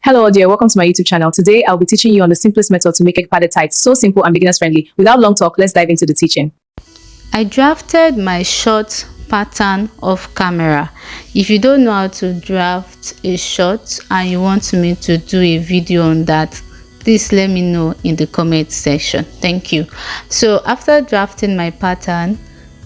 Hello dear, welcome to my YouTube channel. Today I'll be teaching you on the simplest method to make egg padded tights. So simple and beginners friendly. Without long talk, let's dive into the teaching. I drafted my short pattern off camera. If you don't know how to draft a short and you want me to do a video on that, please let me know in the comment section. Thank you. So after drafting my pattern,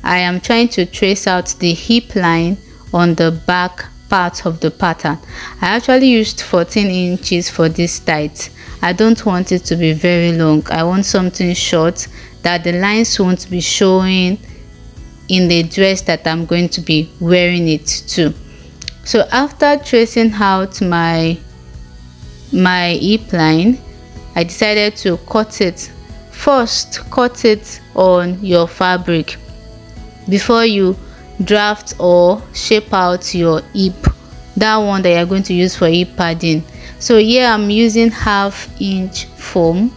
I am trying to trace out the hip line on the back part of the pattern. I actually used 14 inches for this tight. I don't want it to be very long. I want something short that the lines won't be showing in the dress that I'm going to be wearing it to. So after tracing out my hip line, I decided to cut it. First, cut it on your fabric before you draft or shape out your hip, that one that you're going to use for hip padding. So here I'm using 1/2 inch foam.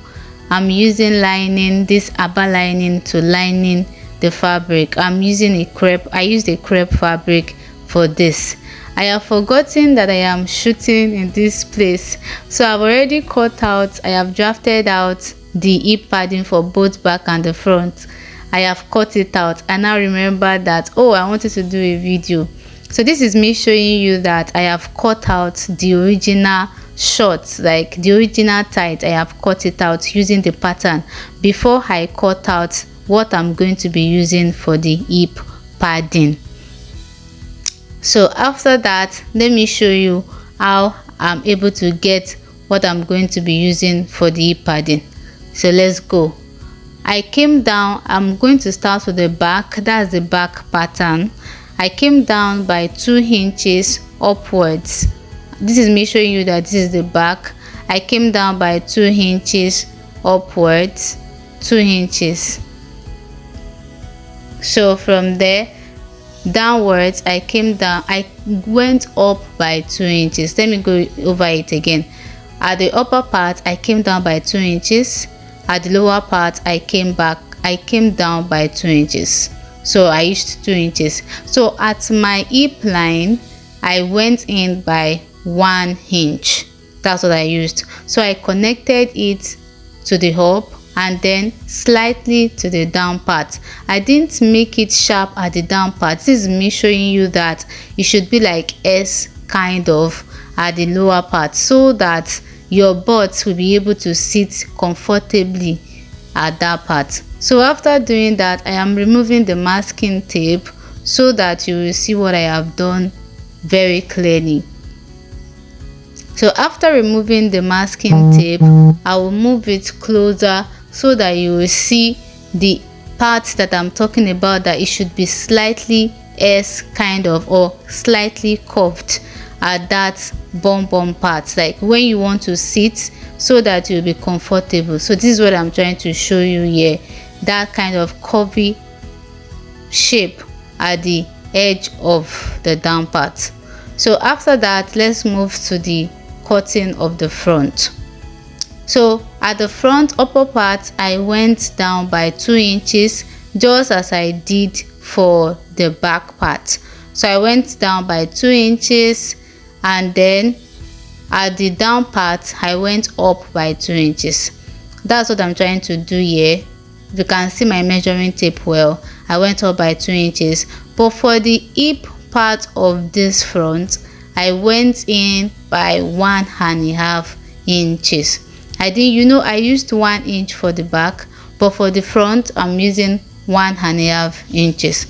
I'm using lining, this upper lining to lining the fabric. I'm using a crepe. I used a crepe fabric for this. I have forgotten that I am shooting in this place, so I've already cut out, I have drafted out the hip padding for both back and the front. I have cut it out and now remember that, oh, I wanted to do a video. So this is me showing you that I have cut out the original shorts, like the original tight. I have cut it out using the pattern before I cut out what I'm going to be using for the hip padding. So after that, let me show you how I'm able to get what I'm going to be using for the hip padding. So let's go. I came down, I'm going to start with the back. That's the back pattern. I came down by 2 inches upwards. This is me showing you that this is the back. I came down by 2 inches upwards, 2 inches. So from there downwards, I came down, I went up by 2 inches. Let me go over it again. At the upper part, I came down by 2 inches. At the lower part, I came down by 2 inches. So I used 2 inches. So at my hip line, I went in by 1 inch. That's what I used. So I connected it to the up and then slightly to the down part. I didn't make it sharp at the down part. This is me showing you that it should be like S kind of at the lower part, so that your butt will be able to sit comfortably at that part. So after doing that, I am removing the masking tape so that you will see what I have done very clearly. So after removing the masking tape, I will move it closer so that you will see the parts that I'm talking about, that it should be slightly S kind of or slightly curved at that bum part, like when you want to sit so that you'll be comfortable. So this is what I'm trying to show you here, that kind of curvy shape at the edge of the down part. So after that, let's move to the cutting of the front. So at the front upper part, I went down by 2 inches, just as I did for the back part. So I went down by 2 inches, and then at the down part, I went up by 2 inches. That's what I'm trying to do here. If you can see my measuring tape well, I went up by 2 inches. But for the hip part of this front, I went in by 1.5 inches. I used 1 inch for the back, but for the front, I'm using 1.5 inches.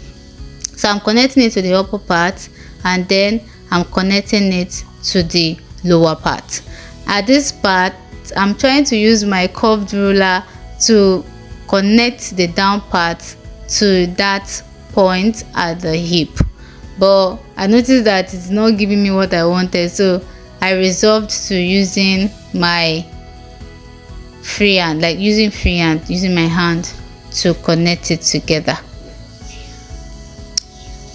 So I'm connecting it to the upper part, and then I'm connecting it to the lower part. At this part, I'm trying to use my curved ruler to connect the down part to that point at the hip, but I noticed that it's not giving me what I wanted, so I resolved to using my freehand, using my hand to connect it together.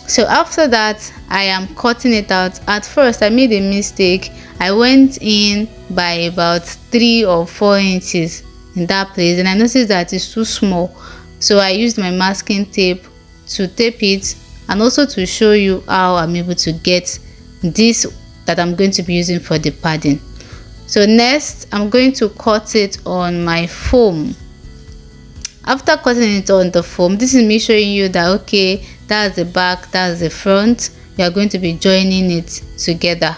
So after that, I am cutting it out. At first, I made a mistake. I went in by about 3 or 4 inches in that place, and I noticed that it's too small. So I used my masking tape to tape it, and also to show you how I'm able to get this that I'm going to be using for the padding. So next I'm going to cut it on my foam. After cutting it on the foam, this is me showing you that okay, that's the back, that's the front. You are going to be joining it together.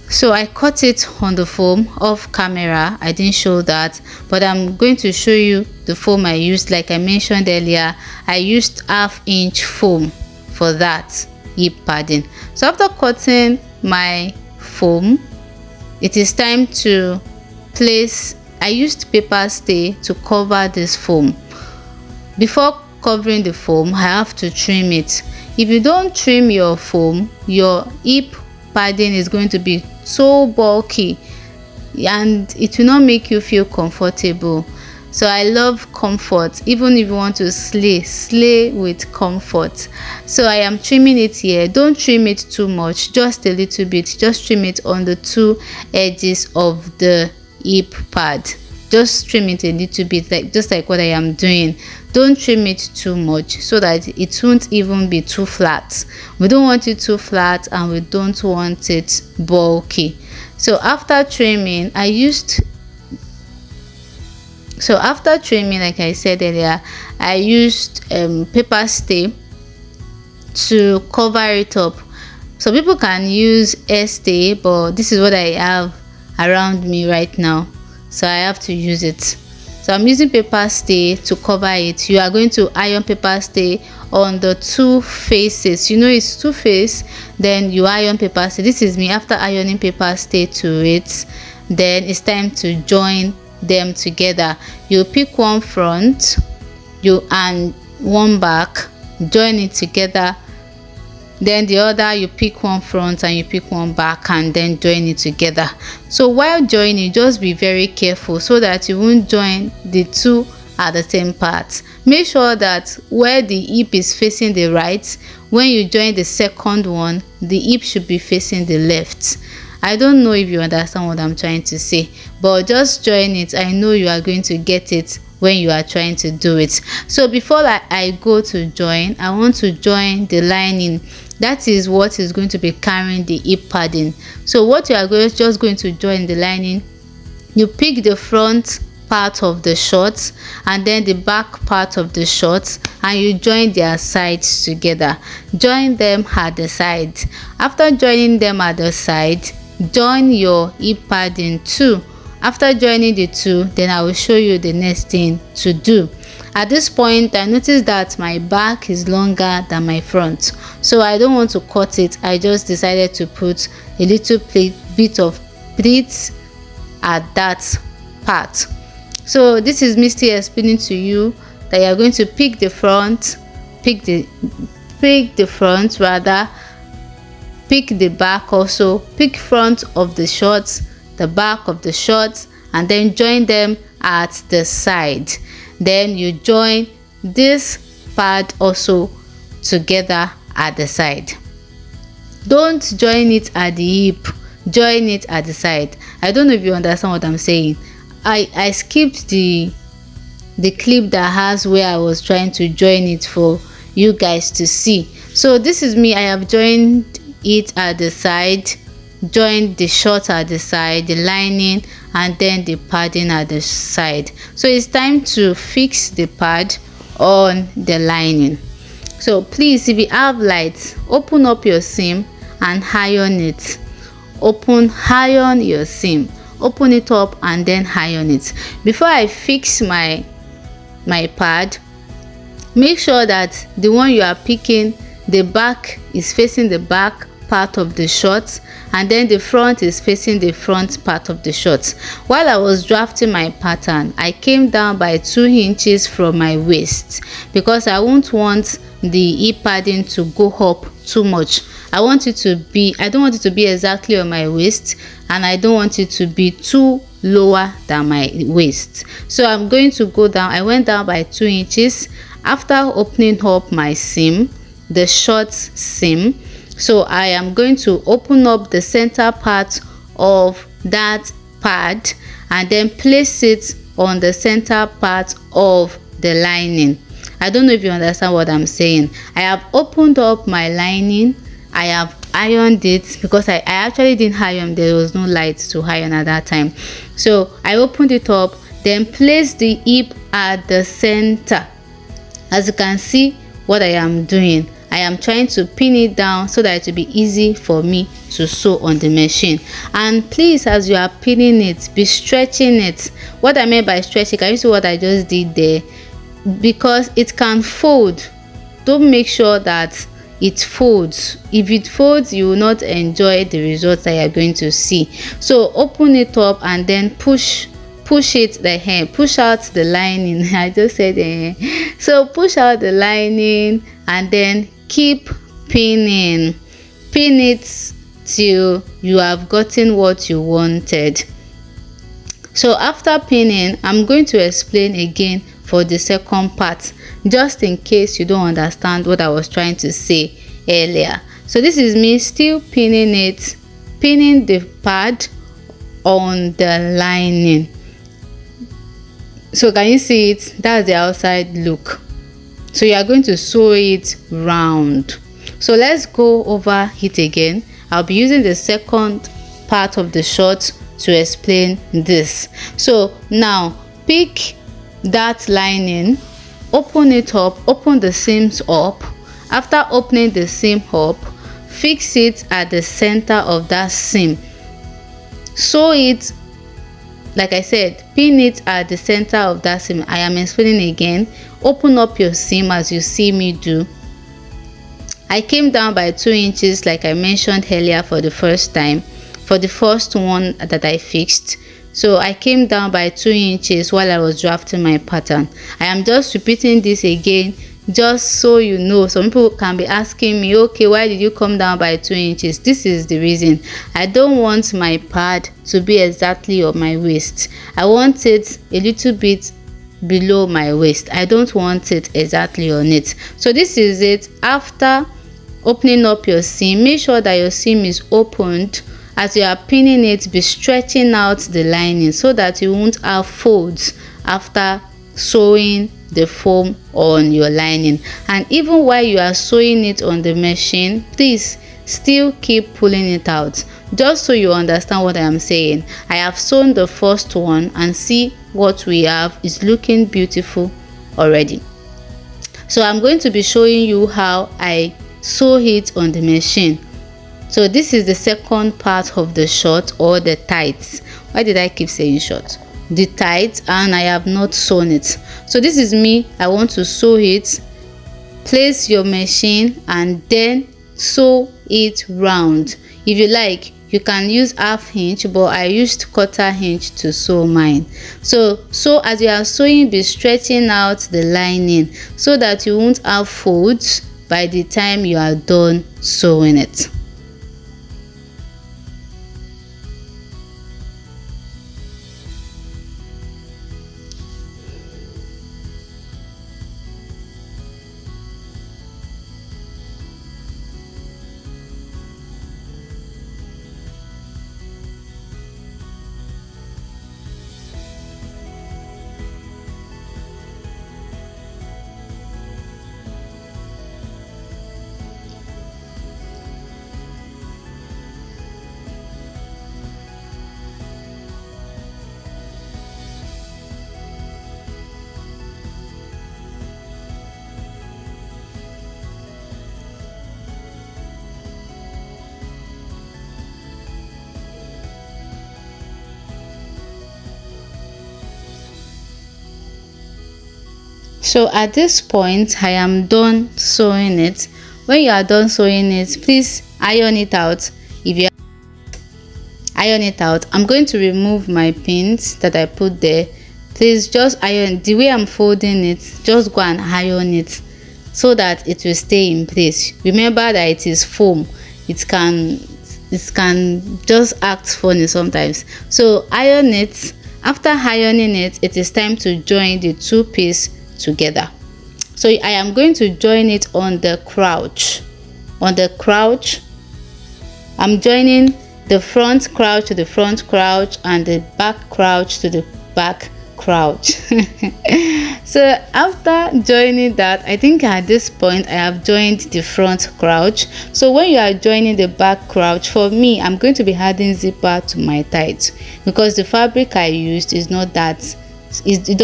So I cut it on the foam off camera. I didn't show that, but I'm going to show you the foam I used. Like I mentioned earlier, I used 1/2 inch foam for that hip padding. So after cutting my foam, it is time to place. I used paper stay to cover this foam. Before covering the foam, I have to trim it. If you don't trim your foam, your hip padding is going to be so bulky and it will not make you feel comfortable. So I love comfort. Even if you want to slay with comfort. So I am trimming it here. Don't trim it too much, just a little bit. Just trim it on the 2 edges of the hip pad. Just trim it a little bit, like just like what I am doing. Don't trim it too much so that it won't even be too flat. We don't want it too flat and we don't want it bulky. So after trimming, like I said earlier, I used paper stay to cover it up. So people can use air stay, but this is what I have around me right now, so I have to use it. So I'm using paper stay to cover it. You are going to iron paper stay on the 2 faces. You know it's 2 face, then you iron paper stay. This is me after ironing paper stay to it. Then it's time to join them together. You pick one front and one back, join it together. Then the other, you pick one front and you pick one back and then join it together. So while joining, just be very careful so that you won't join the 2 at the same part. Make sure that where the hip is facing the right, when you join the second one, the hip should be facing the left. I don't know if you understand what I'm trying to say, but just join it. I know you are going to get it when you are trying to do it. So before I go to join, I want to join the lining. That is what is going to be carrying the hip padding. So what you are just going to join the lining, you pick the front part of the shorts and then the back part of the shorts and you join their sides together. Join them at the side. After joining them at the side, join your hip padding too. After joining the 2, then I will show you the next thing to do. At this point, I noticed that my back is longer than my front, so I don't want to cut it. I just decided to put a little bit of pleats at that part. So this is me still explaining to you that you are going to pick the front, pick the back also, pick front of the shorts, the back of the shorts, and then join them at the side. Then you join this part also together at the side. Don't join it at the hip, join it at the side. I don't know if you understand what I'm saying. I skipped the clip that has where I was trying to join it for you guys to see. So this is me. I have joined it at the side, joined the short at the side, the lining, and then the padding at the side. So it's time to fix the pad on the lining. So please, if you have lights, open up your seam and iron it. Iron your seam, open it up and then iron it. Before I fix my pad, make sure that the one you are picking, the back is facing the back part of the shorts and then the front is facing the front part of the shorts. While I was drafting my pattern, I came down by 2 inches from my waist because I won't want the hip padding to go up too much. I don't want it to be exactly on my waist, and I don't want it to be too lower than my waist. So I'm going to go down. I went down by 2 inches after opening up my seam, the short seam. So I am going to open up the center part of that pad and then place it on the center part of the lining. I don't know if you understand what I'm saying. I have opened up my lining, I have ironed it because I actually didn't iron. There was no light to iron at that time. So I opened it up, then placed the hip at the center. As you can see what I am doing, I am trying to pin it down so that it will be easy for me to sew on the machine. And please, as you are pinning it, be stretching it. What I meant by stretching, can you see what I just did there? Because it can fold. Don't make sure that it folds. If it folds, you will not enjoy the results that you are going to see. So open it up and then push it the hair, push out the lining. I just said so push out the lining and then keep pinning. Pin it till you have gotten what you wanted. So after pinning, I'm going to explain again for the second part, just in case you don't understand what I was trying to say earlier. So this is me still pinning it, pinning the pad on the lining. So can you see it? That's the outside look. So you are going to sew it round. So let's go over it again. I'll be using the second part of the short to explain this. So now pick that lining, open it up, open the seams up. After opening the seam up, fix it at the center of that seam. Sew it, like I said, pin it at the center of that seam. I am explaining again. Open up your seam as you see me do. I came down by 2 inches like I mentioned earlier for the first time, for the first one that I fixed. So I came down by 2 inches while I was drafting my pattern. I am just repeating this again just so you know. Some people can be asking me, okay, why did you come down by 2 inches? This is the reason. I don't want my pad to be exactly on my waist. I want it a little bit below my waist. I don't want it exactly on it. So this is it. After opening up your seam, make sure that your seam is opened. As you are pinning it, be stretching out the lining so that you won't have folds after sewing the foam on your lining. And even while you are sewing it on the machine, please still keep pulling it out, just so you understand what I am saying. I have sewn the first one and see what we have is looking beautiful already. So I'm going to be showing you how I sew it on the machine. So this is the second part of the short, or the tights. Why did I keep saying short? The tights, and I have not sewn it. So this is me. I want to sew it. Place your machine and then sew it round. If you like, you can use half inch, but I used quarter inch to sew mine. So as you are sewing, be stretching out the lining so that you won't have folds by the time you are done sewing it. So at this point, I am done sewing it. When you are done sewing it, please iron it out. If you iron it out, I'm going to remove my pins that I put there. Please just iron the way I'm folding it. Just go and iron it so that it will stay in place. Remember that it is foam. It can just act funny sometimes. So iron it. After ironing it, it is time to join the two pieces together. So I am going to join it on the crouch. On the crouch, I'm joining the front crouch to the front crouch and the back crouch to the back crouch. So after joining that, I think at this point I have joined the front crouch. So when you are joining the back crouch, for me, I'm going to be adding zipper to my tights because the fabric I used is not that, it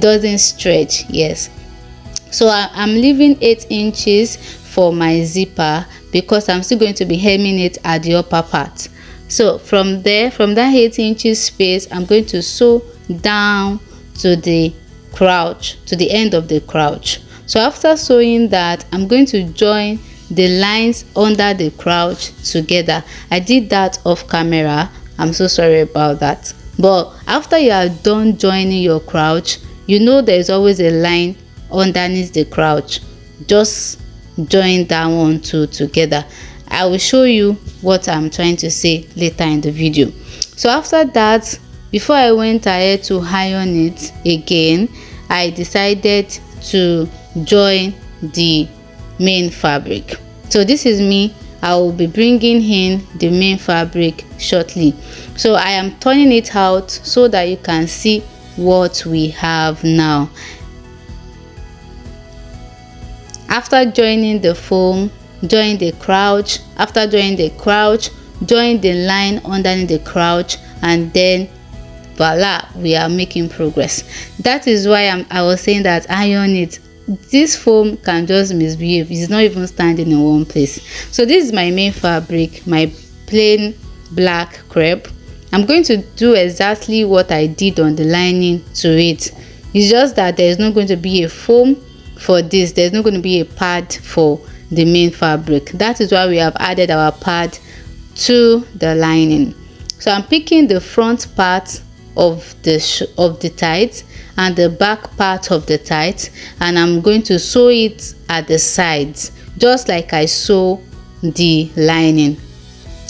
doesn't stretch. Yes, so I'm leaving 8 inches for my zipper because I'm still going to be hemming it at the upper part. So from there, from that 8 inches space, I'm going to sew down to the crouch, to the end of the crouch. So after sewing that, I'm going to join the lines under the crouch together. I did that off camera, I'm so sorry about that. But after you are done joining your crouch, you know there's always a line underneath the crouch. Just join that one too together. I will show you what I'm trying to say later in the video. So after that, before I went ahead to iron it again, I decided to join the main fabric. So this is me. I will be bringing in the main fabric shortly. So I am turning it out so that you can see what we have now. After joining the foam, join the crouch. After joining the crouch, join the line underneath the crouch, and then voila, we are making progress. That is why I was saying that iron it. This foam can just misbehave. It's not even standing in one place. So this is my main fabric, my plain black crepe. I'm going to do exactly what I did on the lining to it. It's just that there is not going to be a foam for this. There's not going to be a pad for the main fabric. That is why we have added our pad to the lining. So I'm picking the front part of the tights and the back part of the tights, and I'm going to sew it at the sides just like I sew the lining.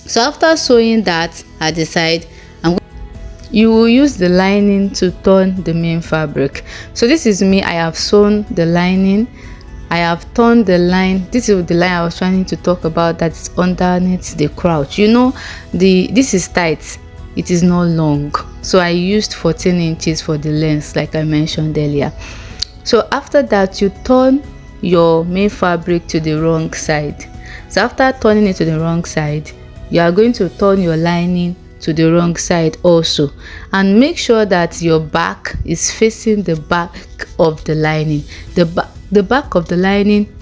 So after sewing that at the side, you will use the lining to turn the main fabric. So this is me. I have sewn the lining, I have turned the line. This is the line I was trying to talk about, that's underneath the crouch. You know, this is tight, it is not long, so I used 14 inches for the length like I mentioned earlier. So after that, you turn your main fabric to the wrong side. So after turning it to the wrong side, you are going to turn your lining to the wrong side also, and make sure that your back is facing the back of the lining. The back of the lining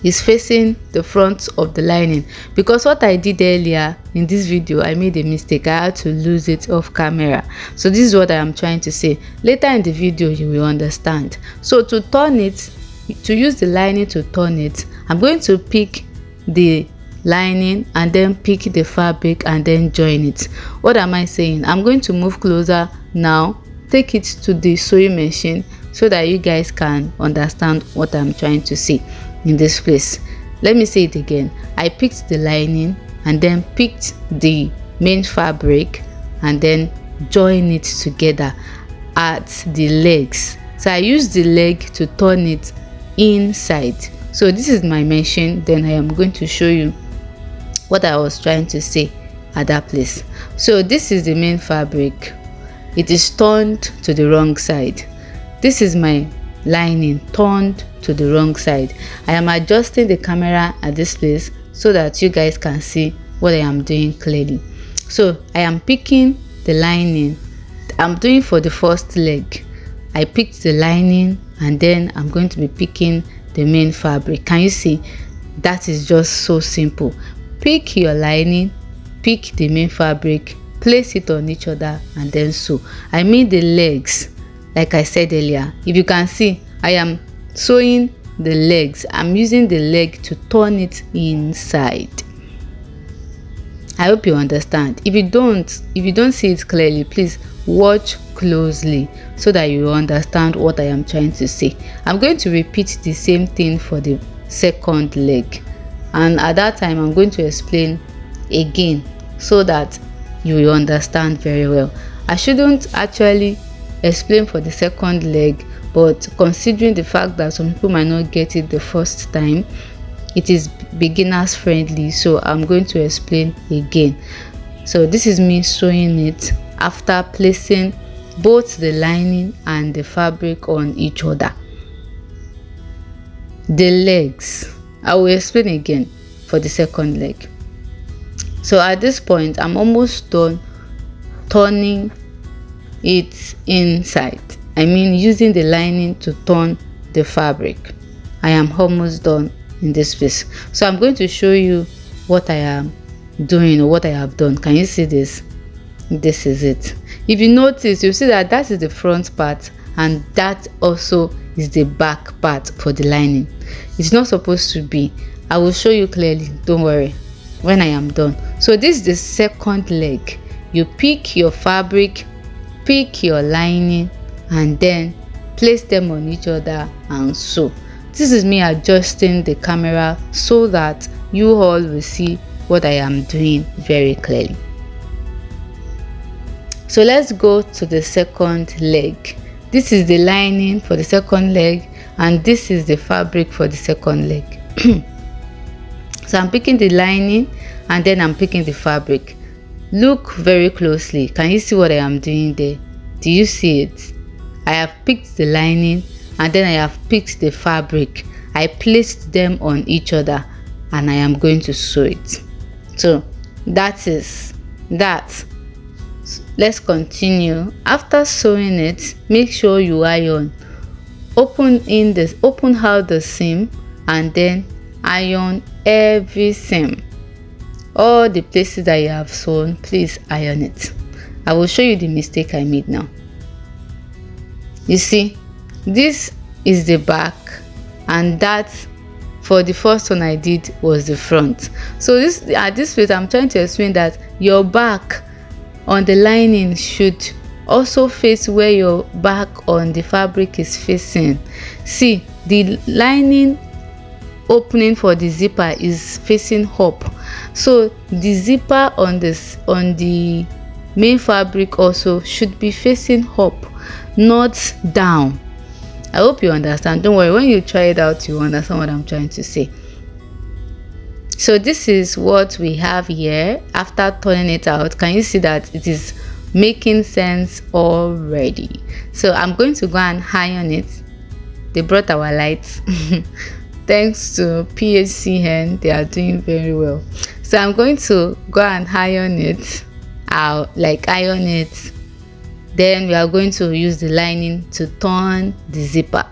is facing the front of the lining, because what I did earlier in this video, I made a mistake. I had to lose it off camera. So this is what I am trying to say. Later in the video you will understand. So to turn it, to use the lining to turn it, I'm going to pick the lining and then pick the fabric and then join it. What am I saying? I'm going to move closer now, take it to the sewing machine so that you guys can understand what I'm trying to say in this place. Let me say it again. I picked the lining and then picked the main fabric and then join it together at the legs. So I use the leg to turn it inside. So this is my machine. Then I am going to show you what I was trying to say at that place. So this is the main fabric. It is turned to the wrong side. This is my lining turned to the wrong side. I am adjusting the camera at this place so that you guys can see what I am doing clearly. So I am picking the lining. I'm doing for the first leg. I picked the lining and then I'm going to be picking the main fabric. Can you see? That is just so simple. Pick your lining, pick the main fabric, place it on each other and then sew. I made the legs like I said earlier. If you can see, I am sewing the legs. I'm using the leg to turn it inside. I hope you understand. If you don't see it clearly, please watch closely so that you understand what I am trying to say. I'm going to repeat the same thing for the second leg, and at that time I'm going to explain again so that you will understand very well. I shouldn't actually explain for the second leg, but considering the fact that some people might not get it the first time, it is beginners friendly, so I'm going to explain again. So this is me sewing it after placing both the lining and the fabric on each other. The legs, I will explain again for the second leg. So at this point, I'm almost done turning it inside. I mean using the lining to turn the fabric. I am almost done in this piece. So I'm going to show you what I am doing or what I have done. Can you see this? This is it. If you notice, you see that is the front part and that also is the back part for the lining. It's not supposed to be. I will show you clearly, don't worry, when I am done. So this is the second leg. You pick your fabric, pick your lining, and then place them on each other and sew. This is me adjusting the camera so that you all will see what I am doing very clearly. So let's go to the second leg. This is the lining for the second leg and this is the fabric for the second leg. So I'm picking the lining and then I'm picking the fabric. Look very closely. Can you see what I am doing there? Do you see it? I have picked the lining and then I have picked the fabric. I placed them on each other and I am going to sew it. So that is that. Let's continue. After sewing it, make sure you iron. Open out the seam and then iron every seam. All the places that you have sewn, please iron it. I will show you the mistake I made now. You see, this is the back and that for the first one I did was the front. So at this place I'm trying to explain that your back on the lining should also face where your back on the fabric is facing. See, the lining opening for the zipper is facing up, so the zipper on the main fabric also should be facing up, not down. I hope you understand. Don't worry, when you try it out you understand what I'm trying to say. So this is what we have here. After turning it out, can you see that it is making sense already? So I'm going to go and iron it. They brought our lights. Thanks to PHCN, they are doing very well. So I'm going to go and iron it. I'll iron it. Then we are going to use the lining to turn the zipper.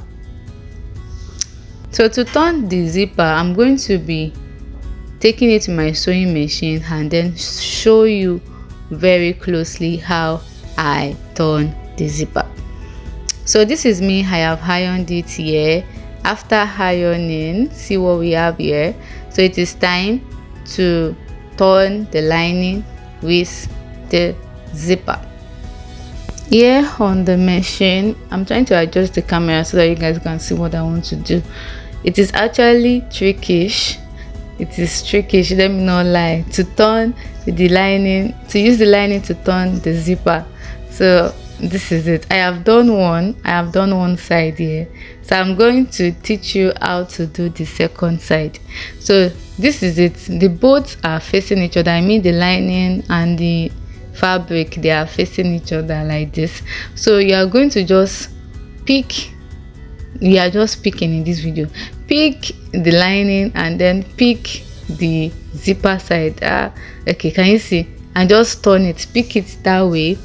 So to turn the zipper, I'm going to be taking it to my sewing machine and then show you very closely how I turn the zipper. So this is me. I have ironed it here. After ironing, see what we have here. So it is time to turn the lining with the zipper. Here on the machine, I'm trying to adjust the camera so that you guys can see what I want to do. It is actually trickish. It is trickish, let me not lie, to turn the lining, to use the lining to turn the zipper. So this is it. I have done one side here, so I'm going to teach you how to do the second side. So this is it. The both are facing each other. I mean the lining and the fabric, they are facing each other like this. So you are going to just pick, we are just picking in this video, pick the lining and then pick the zipper side. Okay, can you see? And just turn it, pick it that way.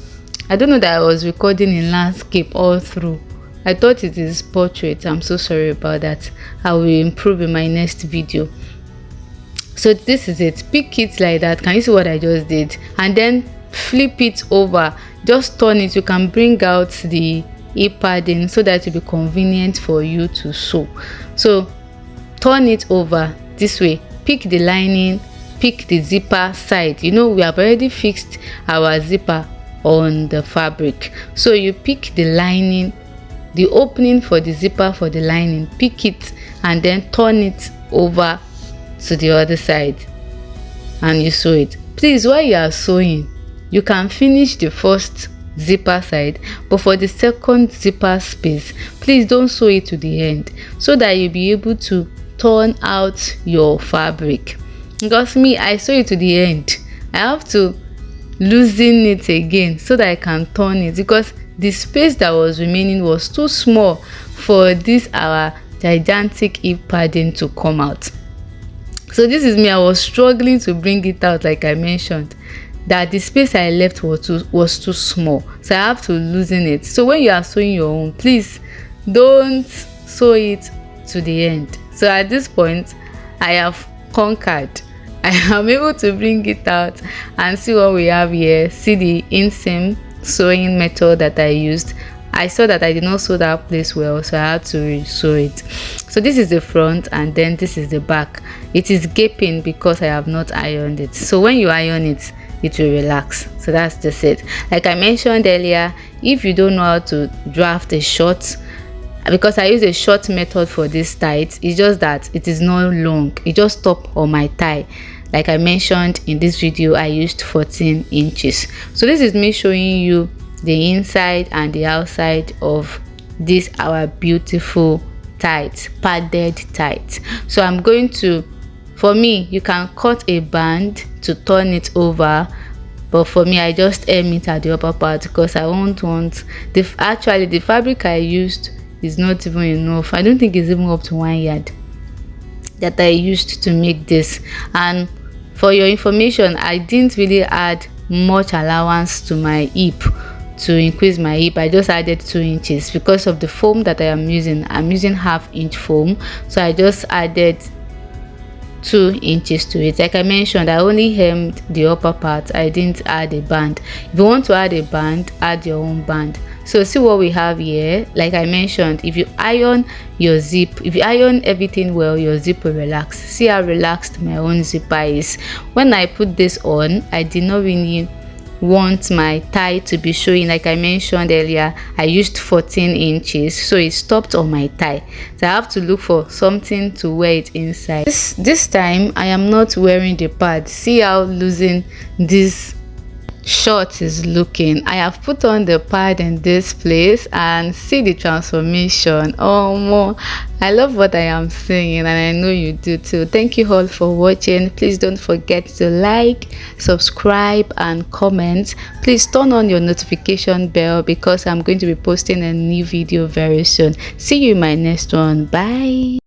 I don't know that I was recording in landscape all through. I thought it is portrait. I'm so sorry about that. I will improve in my next video. So this is it. Pick it like that. Can you see what I just did? And then flip it over. Just turn it. You can bring out the hip padding so that it will be convenient for you to sew. So turn it over this way. Pick the lining, pick the zipper side. You know, we have already fixed our zipper on the fabric. So you pick the lining, the opening for the zipper for the lining, pick it and then turn it over to the other side and you sew it. Please, while you are sewing, you can finish the first zipper side, but for the second zipper space, please don't sew it to the end so that you'll be able to turn out your fabric. Because me, I sew it to the end. I have to loosen it again so that I can turn it, because the space that was remaining was too small for this our gigantic hip padding to come out. So this is me, I was struggling to bring it out, like I mentioned, that the space I left was too small, so I have to loosen it. So when you are sewing your own, please don't sew it to the end. So at this point I have conquered. I am able to bring it out and see what we have here. See the inseam sewing method that I used. I saw that I did not sew that place well, so I had to sew it. So this is the front and then this is the back. It is gaping because I have not ironed it. So when you iron it, it will relax. So that's just it. Like I mentioned earlier, if you don't know how to draft a short, because I use a short method for this tight, it's just that it is not long, it just stop on my thigh. Like I mentioned in this video, I used 14 inches. So this is me showing you the inside and the outside of this our beautiful tight, padded tight. So I'm going to, for me, you can cut a band to turn it over, but for me I just hem it at the upper part because I won't want the, actually the fabric I used is not even enough. I don't think it's even up to 1 yard that I used to make this. And for your information, I didn't really add much allowance to my hip to increase my hip. I just added 2 inches because of the foam that I am using. I'm using 1/2 inch foam, so I just added 2 inches to it. Like I mentioned, I only hemmed the upper part. I didn't add a band. If you want to add a band, add your own band. So see what we have here. Like I mentioned, if you iron your zip, if you iron everything well, your zip will relax. See how relaxed my own zipper is. When I put this on, I did not really want my thigh to be showing. Like I mentioned earlier, I used 14 inches, so it stopped on my thigh, so I have to look for something to wear it inside. This time I am not wearing the pad. See how loosened this short is looking. I have put on the pad in this place and see the transformation. Oh more, I love what I am seeing and I know you do too. Thank you all for watching. Please don't forget to like, subscribe and comment. Please turn on your notification bell because I'm going to be posting a new video very soon. See you in my next one. Bye.